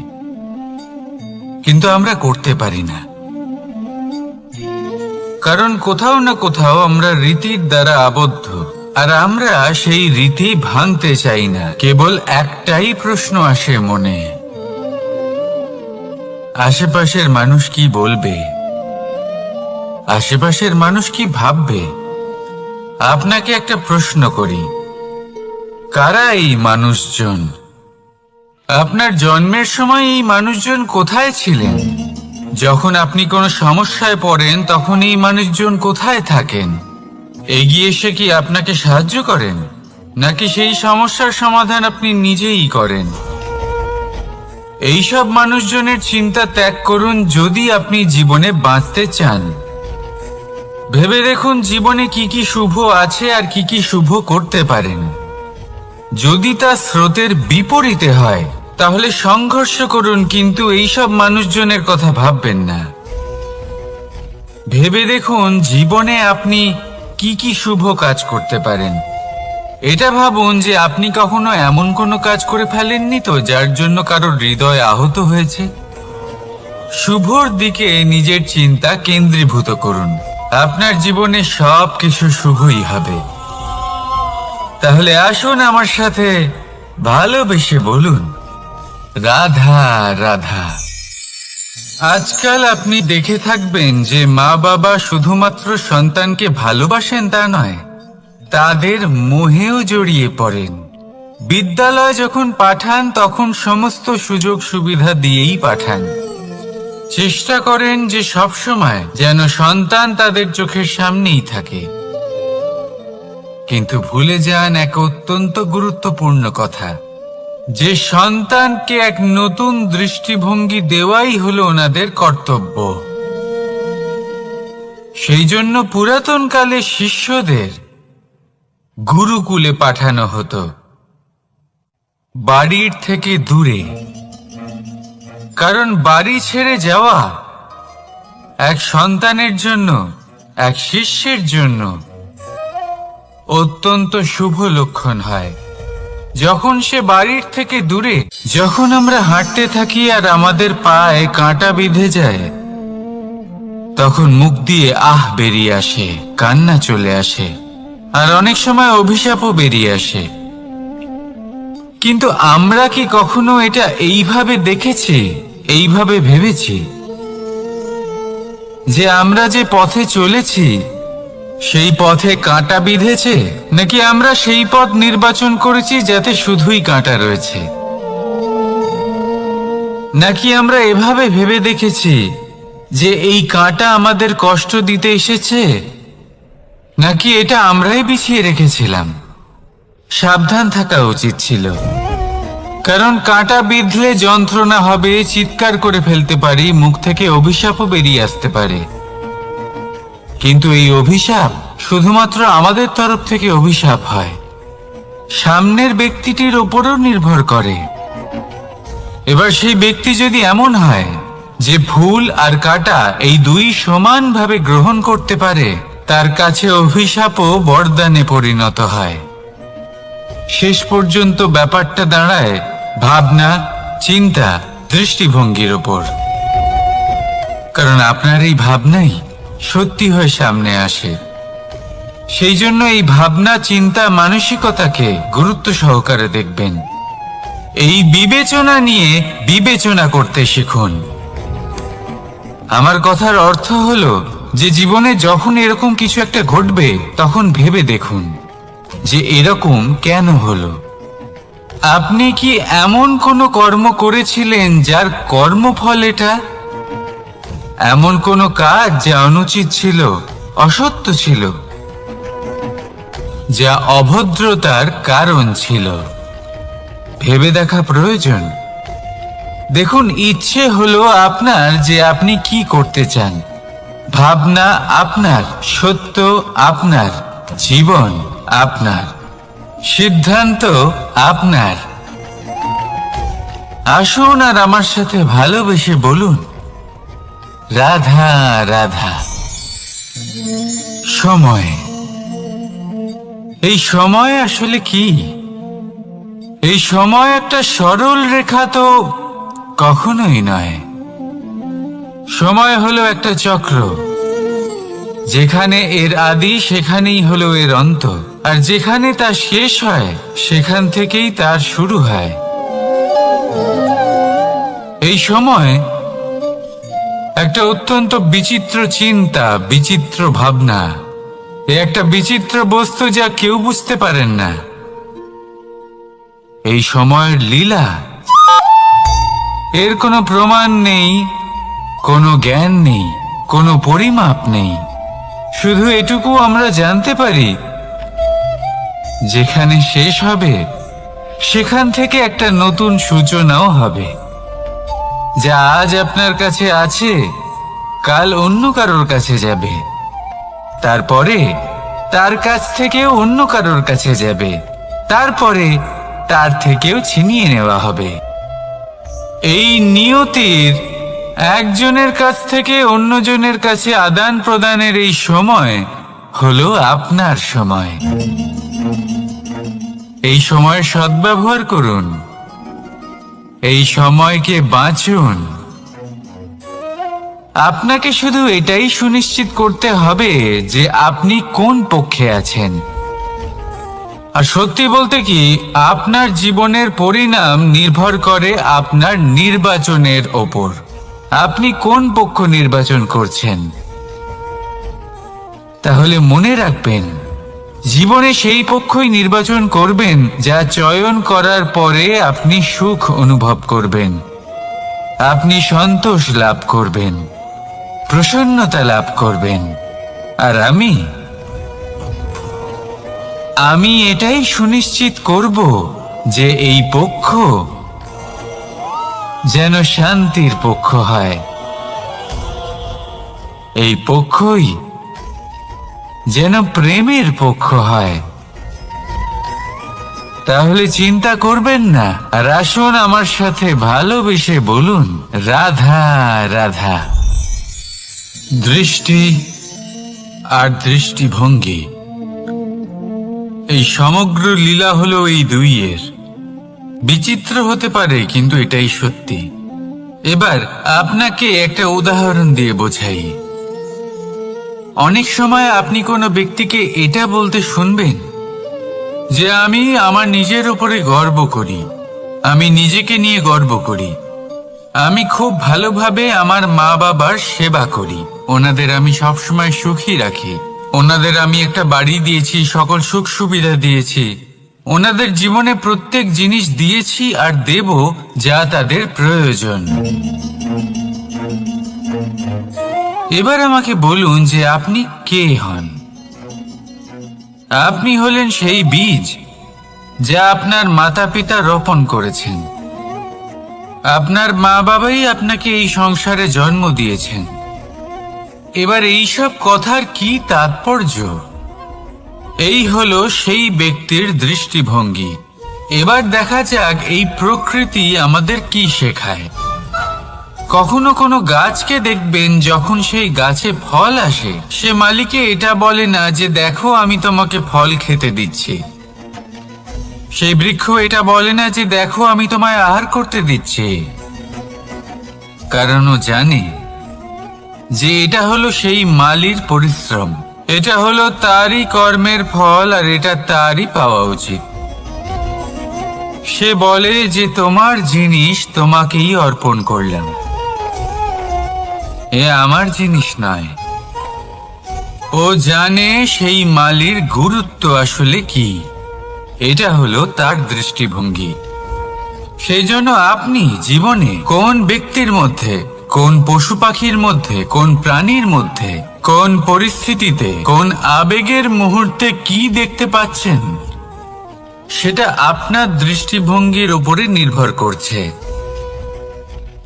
কিন্তু আমরা করতে পারি না। কারণ কোথাও না কোথাও আমরা রীতির দ্বারা আবদ্ধ, আর আমরা সেই রীতি ভাঙতে চাই না। কেবল একটাই প্রশ্ন আসে মনে, আশেপাশের মানুষ কি বলবে, আশেপাশের মানুষ কি ভাববে। আপনাকে একটা প্রশ্ন করি, কারা এই মানুষজন? আপনার জন্মের সময় এই মানুষজন কোথায় ছিলেন? যখন আপনি কোনো সমস্যায় পড়েন তখন এই মানুষজন কোথায় থাকেন? এগিয়ে এসে কি আপনাকে সাহায্য করেন, নাকি সেই সমস্যার সমাধান আপনি নিজেই করেন? এইসব মানুষজনের চিন্তা ত্যাগ করুন যদি আপনি জীবনে বাঁচতে চান। ভেবে দেখুন জীবনে কি কি শুভ আছে আর কি কি শুভ করতে পারেন। যদি তা স্রোতের বিপরীতে হয় তাহলে সংঘর্ষ করুন, কিন্তু এইসব মানুষজনের কথা ভাববেন না। ভেবে দেখুন জীবনে আপনি কি কি শুভ কাজ করতে পারেন। এটা ভাবুন যে আপনি কখনো এমন কোনো কাজ করে ফেলেননি তো যার জন্য কারোর হৃদয় আহত হয়েছে। শুভর দিকে নিজের চিন্তা কেন্দ্রীভূত করুন, আপনার জীবনে সব কিছু শুভই হবে। তাহলে আসুন আমার সাথে ভালোবেসে বলুন, রাধা রাধা। আজকাল আপনি দেখে থাকবেন যে মা বাবা শুধুমাত্র সন্তানকে ভালোবাসেন তা নয়, তাদের মোহেও জড়িয়ে পড়েন। বিদ্যালয় যখন পাঠান তখন সমস্ত সুযোগ সুবিধা দিয়েই পাঠান। চেষ্টা করেন যে সবসময় যেন সন্তান তাদের চোখের সামনেই থাকে, কিন্তু ভুলে যান এক অত্যন্ত গুরুত্বপূর্ণ কথা, যে সন্তানকে এক নতুন দৃষ্টিভঙ্গি দেওয়াই হলো ওনাদের কর্তব্য। সেই জন্য পুরাতন কালে শিষ্যদের গুরুকুলে পাঠানো হতো, বাড়ির থেকে দূরে। কারণ বাড়ি ছেড়ে যাওয়া এক সন্তানের জন্য, এক শিষ্যের জন্য অত্যন্ত শুভ লক্ষণ হয়। যখন সে বাড়ির থেকে দূরে, যখন আমরা হাঁটতে থাকি আর আমাদের পায়ে কাঁটা বিঁধে যায়, তখন মুখ দিয়ে আহ বেরিয়ে আসে, কান্না চলে আসে, আর অনেক সময় অভিশাপও বেরিয়ে আসে। কিন্তু আমরা কি কখনো এটা এইভাবে দেখেছি, এইভাবে ভেবেছি যে আমরা যে পথে চলেছি সেই পথে কাঁটা বিঁধেছে, নাকি আমরা সেই পথ নির্বাচন করেছি যাতে শুধুই কাঁটা রয়েছে? নাকি আমরা এভাবে ভেবে দেখেছি যে এই কাঁটা আমাদের কষ্ট দিতে এসেছে, নাকি এটা আমরাই বিছিয়ে রেখেছিলাম? সাবধান থাকা উচিত ছিল, কারণ কাঁটা বিঁধলে যন্ত্রণা হবে, চিৎকার করে ফেলতে পারি, মুখ থেকে অভিশাপও বেরিয়ে আসতে পারে। কিন্তু এই অভিশাপ শুধুমাত্র আমাদের তরফ থেকে অভিশাপ হয়, সামনের ব্যক্তিটির উপরও নির্ভর করে। এবার সেই ব্যক্তি যদি এমন হয় যে ফুল আর কাঁটা এই দুই সমানভাবে গ্রহণ করতে পারে, তার কাছে অভিশাপও বরদানে পরিণত হয়। শেষ পর্যন্ত ব্যাপারটা দাঁড়ায় ভাবনা, চিন্তা, দৃষ্টিভঙ্গির ওপর। কারণ আপনার এই ভাবনাই সত্যি হয়ে সামনে আসে। সেই জন্য এই ভাবনা, চিন্তা, মানসিকতাকে গুরুত্ব সহকারে দেখবেন। এই বিবেচনা নিয়ে বিবেচনা করতে শিখুন। আমার কথার অর্থ হলো যে জীবনে যখন এরকম কিছু একটা ঘটবে তখন ভেবে দেখুন যে এরকম কেন হলো। আপনি কি এমন কোনো কর্ম করেছিলেন যার কর্মফল এটা? এমন কোনো কাজ যা অনুচিত ছিল, অসত্য ছিল, যা অভদ্রতার কারণ ছিল? ভেবে দেখা প্রয়োজন। দেখুন, ইচ্ছে হলো আপনার যে আপনি কি করতে চান, ভাবনা আপনার, সত্য আপনার, জীবন আপনার, সিদ্ধান্ত আপনার। আসুন আর আমার সাথে ভালোবেসে বলুন, রাধা রাধা। সময়, এই সময় আসলে কি? এই সময় একটা সরল রেখা তো কখনোই নয়। সময় হলো একটা চক্র, যেখানে এর আদি সেখানেই হলো এর অন্ত, আর যেখানে তা শেষ হয় সেখান থেকেই তার শুরু হয়। এই সময় একটা অত্যন্ত বিচিত্র চিন্তা, বিচিত্র ভাবনা, একটা বিচিত্র বস্তু যা কেউ বুঝতে পারেন না। এই সময়ের লীলা, এর কোনো প্রমাণ নেই, কোনো জ্ঞান নেই, কোনো পরিমাপ নেই। শুধু এটুকু আমরা জানতে পারি, যেখানে শেষ হবে সেখান থেকে একটা নতুন সূচনাও হবে। যা আজ আপনার কাছে আছে কাল অন্য কারোর কাছে যাবে, তারপরে তার কাছ থেকেও অন্য কারোর কাছে যাবে, তারপরে তার থেকেও ছিনিয়ে নেওয়া হবে। এই নিয়তির একজনের কাছ থেকে অন্যজনের কাছে আদান প্রদানের এই সময় হলো আপনার সময়। এই সময়ের সদ্ব্যবহার করুন, এই সময়কে বাঁচুন। আপনাকে শুধু এটাই সুনিশ্চিত করতে হবে যে আপনি কোন পক্ষে আছেন। আর সত্যি বলতে কি, আপনার জীবনের পরিণাম নির্ভর করে আপনার নির্বাচনের ওপর। আপনি কোন পক্ষ নির্বাচন করছেন। তাহলে মনে রাখবেন, জীবনে সেই পক্ষই নির্বাচন করবেন যা চয়ন করার পরে আপনি সুখ অনুভব করবেন, আপনি সন্তোষ লাভ করবেন, প্রসন্নতা লাভ করবেন। আর আমি এটাই সুনিশ্চিত করব যে এই পক্ষ যেন শান্তির পক্ষ হয়, এই পক্ষই যেন প্রেমের পক্ষ হয়। তাহলে চিন্তা করবেন না, আর আসুন আমার সাথে ভালোবেসে বলুন, রাধা রাধা। দৃষ্টি আর দৃষ্টিভঙ্গি, এই সমগ্র লীলা হলো এই দুইয়ের। বিচিত্র হতে পারে, কিন্তু এটাই সত্যি। এবার আপনাকে একটা উদাহরণ দিয়ে বোঝাই। অনেক সময় আপনি কোনো ব্যক্তিকে এটা বলতে শুনবেন যে আমি আমার নিজের উপরে গর্ব করি, আমি নিজেকে নিয়ে গর্ব করি, আমি খুব ভালোভাবে আমার মা বাবার সেবা করি, ওনাদের আমি সবসময় সুখী রাখি, ওনাদের আমি একটা বাড়ি দিয়েছি, সকল সুখ সুবিধা দিয়েছি, ওনাদের জীবনে প্রত্যেক জিনিস দিয়েছি আর দেব যা তাদের প্রয়োজন। এবার আমাকে বলুন যে আপনি কে হন। আপনি হলেন সেই বীজ যা আপনার মাতা পিতা রোপণ করেছেন। আপনার মা বাবাই আপনাকে এই সংসারে জন্ম দিয়েছেন। এবার এইসব কথার কি তাৎপর্য? এই হলো সেই ব্যক্তির দৃষ্টিভঙ্গি। এবার দেখা যাক এই প্রকৃতি আমাদের কি শেখায়। কখনো কোনো গাছকে দেখবেন, যখন সেই গাছে ফল আসে, সে মালিকে এটা বলে না যে দেখো আমি তোমাকে ফল খেতে দিচ্ছি। সেই বৃক্ষ এটা বলে না যে দেখো আমি তোমায় আহার করতে দিচ্ছি, কারণ ও জানে যে এটা হলো সেই মালির পরিশ্রম, এটা হলো তারই কর্মের ফল, আর এটা তারই পাওয়া উচিত। সে বলে যে তোমার জিনিস তোমাকেই অর্পণ করলাম, এ আমার জিনিস নয়। ও জানে সেই মালির গুরুত্ব আসলে কি। এটা হলো তার দৃষ্টিভঙ্গি। সেই জন্য আপনি জীবনে কোন ব্যক্তির মধ্যে, কোন পশু পাখির মধ্যে, কোন প্রাণীর মধ্যে, কোন পরিস্থিতিতে, কোন আবেগের মুহূর্তে কি দেখতে পাচ্ছেন, সেটা আপনার দৃষ্টিভঙ্গির উপরে নির্ভর করছে।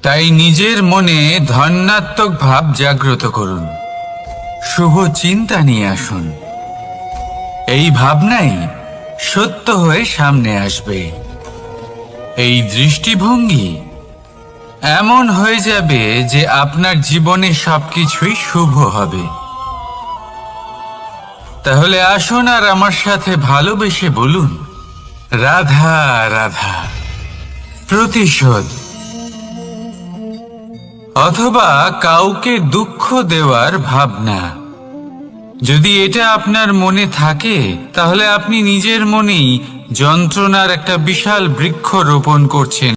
তাই নিজের মনে ধনাত্মক ভাব জাগ্রত করুন, শুভ চিন্তা নিয়ে আসুন। এই ভাবনাই সত্য হয়ে সামনে আসবে। এই দৃষ্টিভঙ্গি এমন হয়ে যাবে যে আপনার জীবনে সবকিছুই শুভ হবে। তাহলে আসুন আর আমার সাথে ভালোবেসে বলুন, রাধা রাধা। প্রতিশোধ অথবা কাউকে দুঃখ দেওয়ার ভাবনা, যদি এটা আপনার মনে থাকে, তাহলে আপনি নিজের মনেই যন্ত্রণার একটা বিশাল বৃক্ষ রোপণ করছেন।